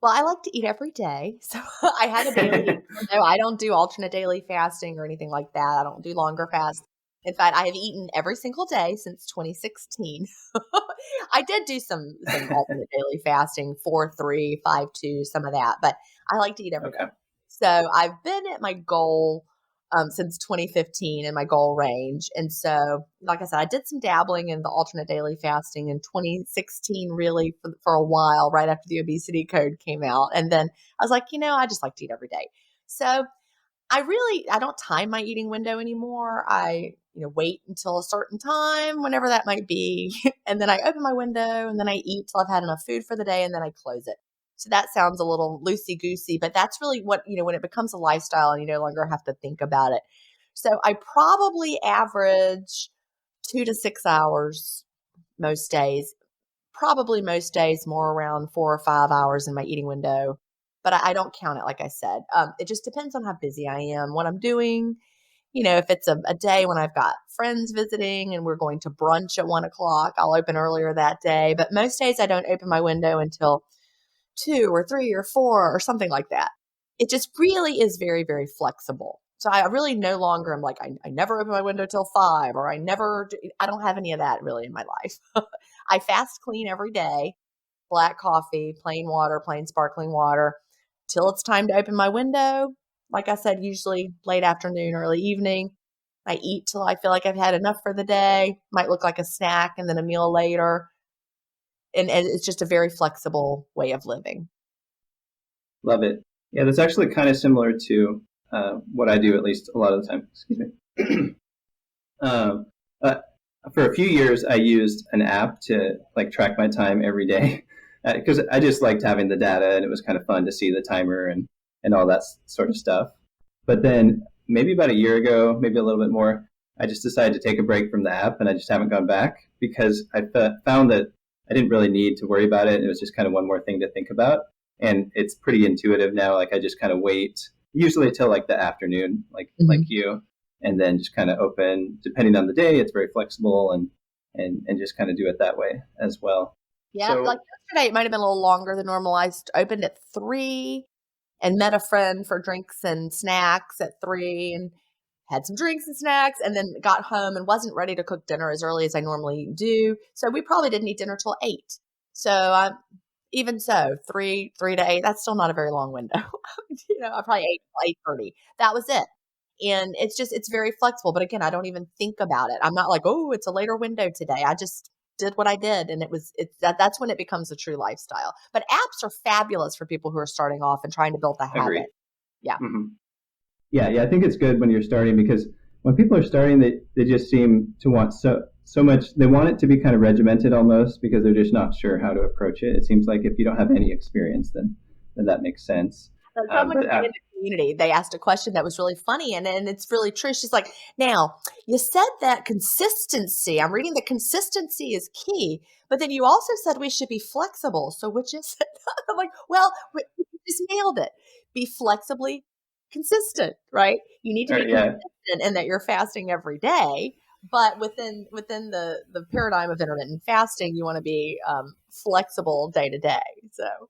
Well, I like to eat every day. So I have a daily eating window. I don't do alternate daily fasting or anything like that. I don't do longer fasts. In fact, I have eaten every single day since 2016. I did do some alternate daily fasting, 4-3, 5-2, some of that, but I like to eat every day. Okay. So I've been at my goal since 2015 in my goal range. And so, like I said, I did some dabbling in the alternate daily fasting in 2016, really for a while, right after the obesity code came out. And then I was like, I just like to eat every day. So I don't time my eating window anymore. I, wait until a certain time, whenever that might be. And then I open my window and then I eat till I've had enough food for the day and then I close it. So that sounds a little loosey goosey, but that's really what, when it becomes a lifestyle and you no longer have to think about it. So I probably average 2 to 6 hours most days, probably most days more around 4 or 5 hours in my eating window, but I don't count it. Like I said, it just depends on how busy I am, what I'm doing. If it's a day when I've got friends visiting and we're going to brunch at 1:00, I'll open earlier that day. But most days I don't open my window until 2 or 3 or 4 or something like that. It just really is very, very flexible. So I really no longer am like, I never open my window till 5 or I don't have any of that really in my life. I fast clean every day, black coffee, plain water, plain sparkling water till it's time to open my window. Like I said, usually late afternoon, early evening. I eat till I feel like I've had enough for the day. Might look like a snack and then a meal later. And it's just a very flexible way of living. Love it. Yeah, that's actually kind of similar to what I do, at least a lot of the time. Excuse me. For a few years, I used an app to track my time every day because I just liked having the data, and it was kind of fun to see the timer and all that sort of stuff. But then maybe about a year ago, maybe a little bit more, I just decided to take a break from the app, and I just haven't gone back because I found that I didn't really need to worry about it. It was just kind of one more thing to think about. And it's pretty intuitive now. I just kind of wait, usually till the afternoon, like you, and then just kind of open, depending on the day. It's very flexible and just kind of do it that way as well. Yeah, so, like yesterday, it might have been a little longer than normal. I opened at 3 and met a friend for drinks and snacks at 3 and had some drinks and snacks, and then got home and wasn't ready to cook dinner as early as I normally do. So we probably didn't eat dinner till 8. So even so, 3 to 8, that's still not a very long window. I probably ate till 8:30. That was it. And it's very flexible. But again, I don't even think about it. I'm not like, oh, it's a later window today. I just did what I did. And that's when it becomes a true lifestyle. But apps are fabulous for people who are starting off and trying to build the habit. Agreed. Yeah. Mm-hmm. Yeah, I think it's good when you're starting, because when people are starting, they just seem to want so much. They want it to be kind of regimented almost, because they're just not sure how to approach it. It seems like if you don't have any experience, then that makes sense. Someone in the community, they asked a question that was really funny, and it's really true. She's like, now, you said that consistency, I'm reading that consistency is key, but then you also said we should be flexible. So which is it? I'm like, well, you just nailed it. Be flexibly consistent, right? You need to be consistent in that you're fasting every day, but within the paradigm of intermittent fasting, you want to be flexible day to day. So